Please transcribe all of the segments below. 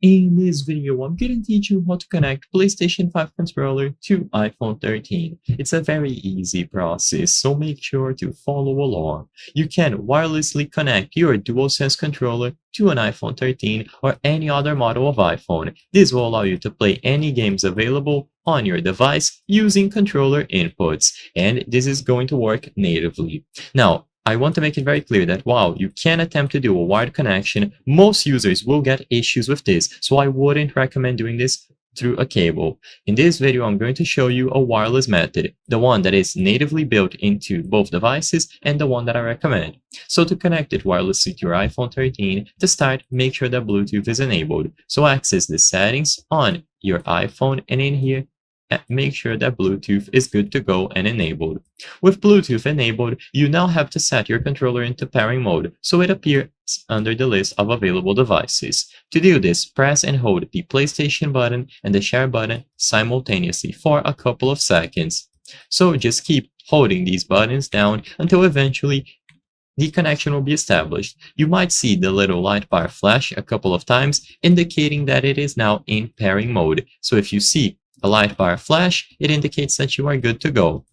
In this video, I'm going to teach you how to connect PlayStation 5 controller to iPhone 13. It's a very easy process, so make sure to follow along. You can wirelessly connect your DualSense controller to an iPhone 13 or any other model of iPhone. This will allow you to play any games available on your device using controller inputs, and this is going to work natively. Now, I want to make it very clear that while you can attempt to do a wired connection, most users will get issues with this, so I wouldn't recommend doing this through a cable. In this video, I'm going to show you a wireless method, the one that is natively built into both devices and the one that I recommend. So to connect it wirelessly to your iPhone 13, to start, make sure that Bluetooth is enabled. So access the settings on your iPhone, and in here, make sure that Bluetooth is good to go and enabled. With Bluetooth enabled, you now have to set your controller into pairing mode so it appears under the list of available devices. To do this, press and hold the PlayStation button and the share button simultaneously for a couple of seconds. So just keep holding these buttons down until eventually the connection will be established. You might see the little light bar flash a couple of times, indicating that it is now in pairing mode. So if you see a light bar flash, it indicates that you are good to go.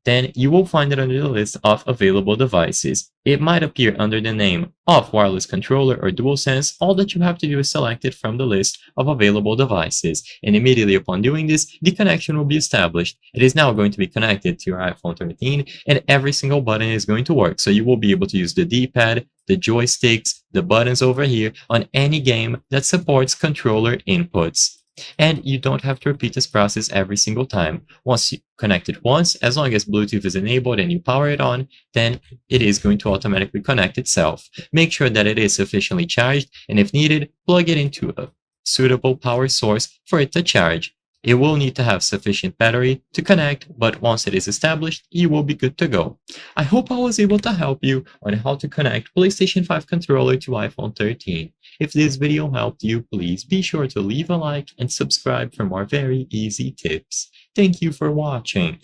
Then you will find it under the list of available devices. It might appear under the name of wireless controller or DualSense. All that you have to do is select it from the list of available devices. And immediately upon doing this, the connection will be established. It is now going to be connected to your iPhone 13, and every single button is going to work. So you will be able to use the D-pad, the joysticks, the buttons over here on any game that supports controller inputs. And you don't have to repeat this process every single time. Once you connect it once, as long as Bluetooth is enabled and you power it on, then it is going to automatically connect itself. Make sure that it is sufficiently charged, and if needed, plug it into a suitable power source for it to charge. It will need to have sufficient battery to connect, but once it is established, you will be good to go. I hope I was able to help you on how to connect PlayStation 5 controller to iPhone 13. If this video helped you, please be sure to leave a like and subscribe for more very easy tips. Thank you for watching.